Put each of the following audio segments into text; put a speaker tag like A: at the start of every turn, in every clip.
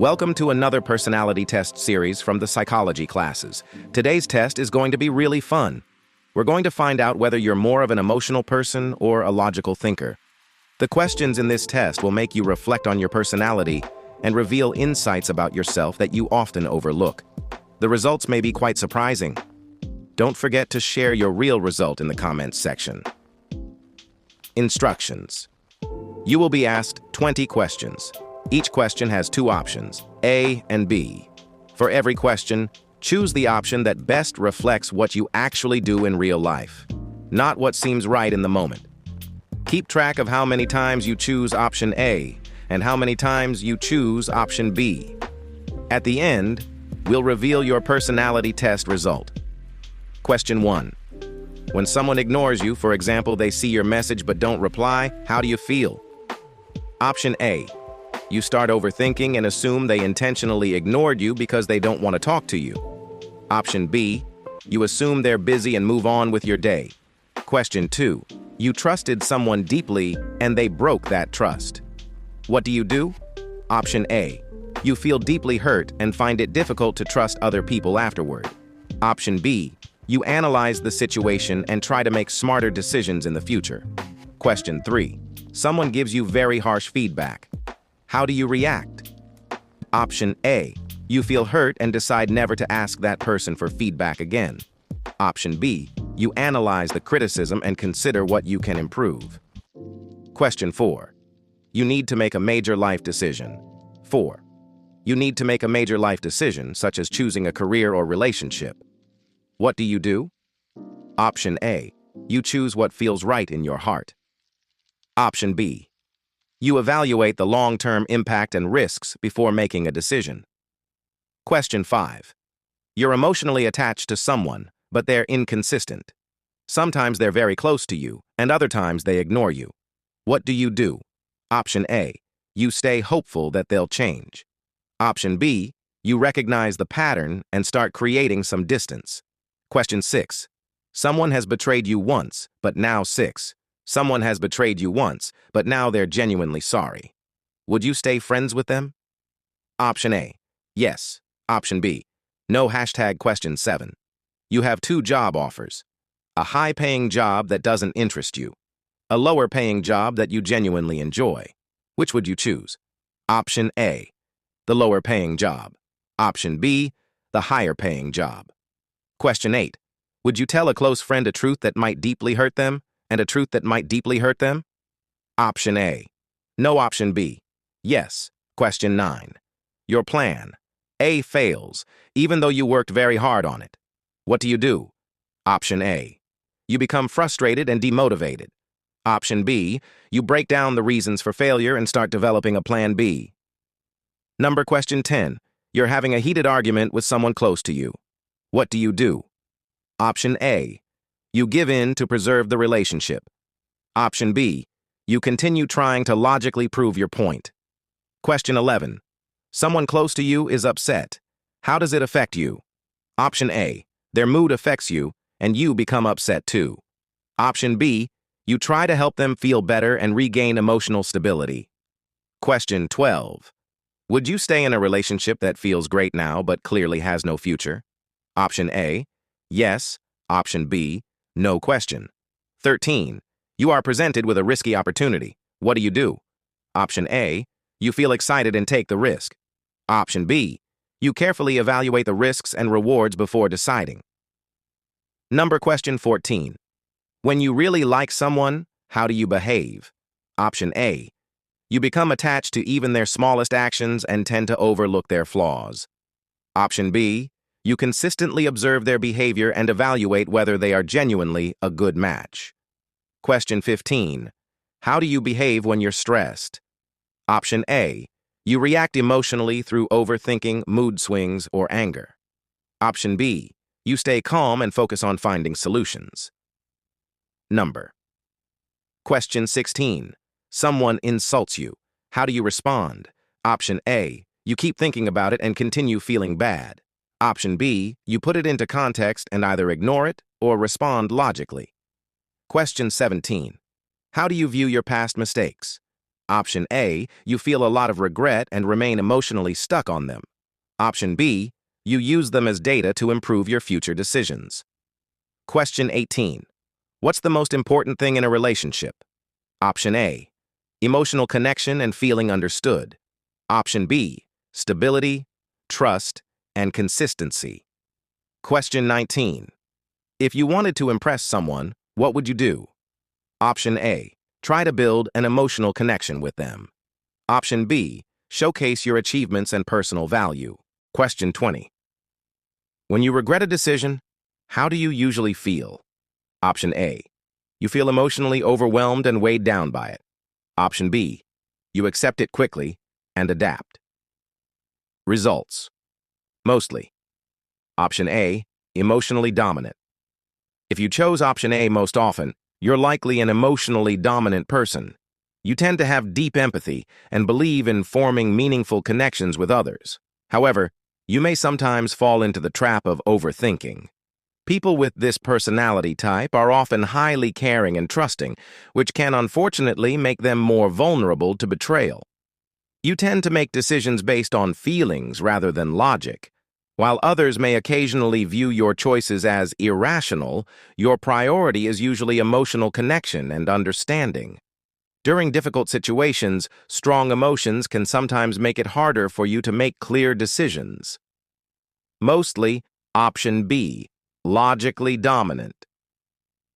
A: Welcome to another personality test series from the psychology classes. Today's test is going to be really fun. We're going to find out whether you're more of an emotional person or a logical thinker. The questions in this test will make you reflect on your personality and reveal insights about yourself that you often overlook. The results may be quite surprising. Don't forget to share your real result in the comments section. Instructions. You will be asked 20 questions. Each question has two options, A and B. For every question, choose the option that best reflects what you actually do in real life, not what seems right in the moment. Keep track of how many times you choose option A and how many times you choose option B. At the end, we'll reveal your personality test result. Question 1. When someone ignores you, for example, they see your message but don't reply, how do you feel? Option A. You start overthinking and assume they intentionally ignored you because they don't want to talk to you. Option B. You assume they're busy and move on with your day. Question 2. You trusted someone deeply and they broke that trust. What do you do? Option A. You feel deeply hurt and find it difficult to trust other people afterward. Option B. You analyze the situation and try to make smarter decisions in the future. Question 3. Someone gives you very harsh feedback. How do you react? Option A. You feel hurt and decide never to ask that person for feedback again. Option B. You analyze the criticism and consider what you can improve. Question 4. You need to make a major life decision. 4. You need to make a major life decision, such as choosing a career or relationship. What do you do? Option A. You choose what feels right in your heart. Option B. You evaluate the long-term impact and risks before making a decision. Question 5. You're emotionally attached to someone, but they're inconsistent. Sometimes they're very close to you, and other times they ignore you. What do you do? Option A. You stay hopeful that they'll change. Option B. You recognize the pattern and start creating some distance. Question 6. Someone has betrayed you once, but now 6. Someone has betrayed you once, but now they're genuinely sorry. Would you stay friends with them? Option A. Yes. Option B. No. Question 7. You have 2 job offers. A high-paying job that doesn't interest you. A lower-paying job that you genuinely enjoy. Which would you choose? Option A. The lower-paying job. Option B. The higher-paying job. Question 8. Would you tell a close friend a truth that might deeply hurt them? And a truth that might deeply hurt them? Option A. No. Option B. Yes. Question 9. Your plan. A fails, even though you worked very hard on it. What do you do? Option A. You become frustrated and demotivated. Option B. You break down the reasons for failure and start developing a plan B. Question 10. You're having a heated argument with someone close to you. What do you do? Option A. You give in to preserve the relationship. Option B. You continue trying to logically prove your point. Question 11. Someone close to you is upset. How does it affect you? Option A. Their mood affects you, and you become upset too. Option B. You try to help them feel better and regain emotional stability. Question 12. Would you stay in a relationship that feels great now but clearly has no future? Option A. Yes. Option B. No. Question 13. You are presented with a risky opportunity. What do you do? Option A. You feel excited and take the risk. Option B. You carefully evaluate the risks and rewards before deciding. Question 14. When you really like someone, how do you behave? Option A. You become attached to even their smallest actions and tend to overlook their flaws. Option B. You consistently observe their behavior and evaluate whether they are genuinely a good match. Question 15. How do you behave when you're stressed? Option A. You react emotionally through overthinking, mood swings, or anger. Option B. You stay calm and focus on finding solutions. Question 16. Someone insults you. How do you respond? Option A. You keep thinking about it and continue feeling bad. Option B, you put it into context and either ignore it or respond logically. Question 17. How do you view your past mistakes? Option A, you feel a lot of regret and remain emotionally stuck on them. Option B, you use them as data to improve your future decisions. Question 18. What's the most important thing in a relationship? Option A, emotional connection and feeling understood. Option B, stability, trust, and consistency. Question 19. If you wanted to impress someone, what would you do? Option A, try to build an emotional connection with them. Option B, showcase your achievements and personal value. Question 20. When you regret a decision, how do you usually feel? Option A, you feel emotionally overwhelmed and weighed down by it. Option B, you accept it quickly and adapt. Results. Mostly. Option A, emotionally dominant. If you chose option A most often, you're likely an emotionally dominant person. You tend to have deep empathy and believe in forming meaningful connections with others. However, you may sometimes fall into the trap of overthinking. People with this personality type are often highly caring and trusting, which can unfortunately make them more vulnerable to betrayal. You tend to make decisions based on feelings rather than logic. While others may occasionally view your choices as irrational, your priority is usually emotional connection and understanding. During difficult situations, strong emotions can sometimes make it harder for you to make clear decisions. Mostly, option B, logically dominant.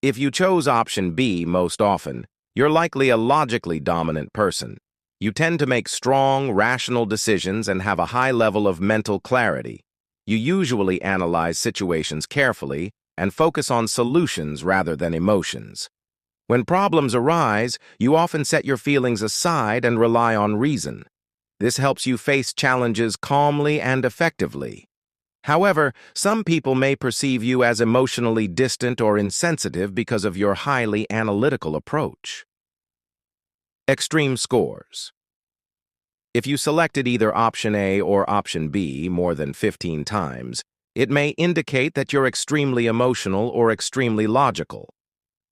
A: If you chose option B most often, you're likely a logically dominant person. You tend to make strong, rational decisions and have a high level of mental clarity. You usually analyze situations carefully and focus on solutions rather than emotions. When problems arise, you often set your feelings aside and rely on reason. This helps you face challenges calmly and effectively. However, some people may perceive you as emotionally distant or insensitive because of your highly analytical approach. Extreme scores. If you selected either option A or option B more than 15 times, it may indicate that you're extremely emotional or extremely logical.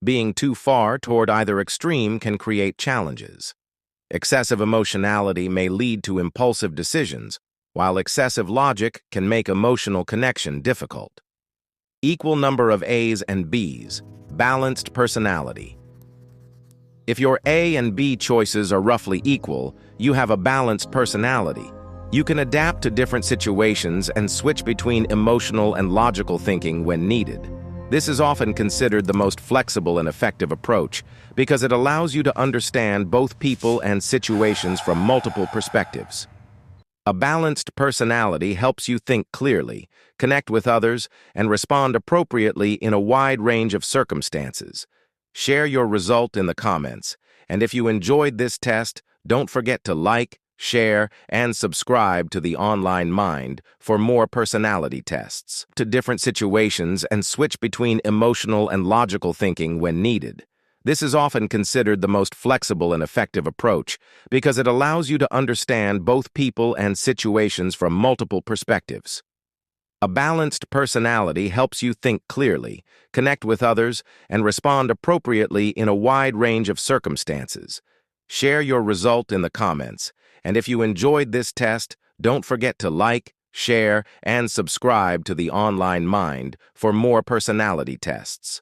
A: Being too far toward either extreme can create challenges. Excessive emotionality may lead to impulsive decisions, while excessive logic can make emotional connection difficult. Equal number of A's and B's, balanced personality. If your A and B choices are roughly equal, you have a balanced personality. You can adapt to different situations and switch between emotional and logical thinking when needed. This is often considered the most flexible and effective approach because it allows you to understand both people and situations from multiple perspectives. A balanced personality helps you think clearly, connect with others, and respond appropriately in a wide range of circumstances. Share your result in the comments, and if you enjoyed this test, don't forget to like, share, and subscribe to the Online Mind for more personality tests to different situations and switch between emotional and logical thinking when needed. This is often considered the most flexible and effective approach because it allows you to understand both people and situations from multiple perspectives. A balanced personality helps you think clearly, connect with others, and respond appropriately in a wide range of circumstances. Share your result in the comments, and if you enjoyed this test, don't forget to like, share, and subscribe to the Online Mind for more personality tests.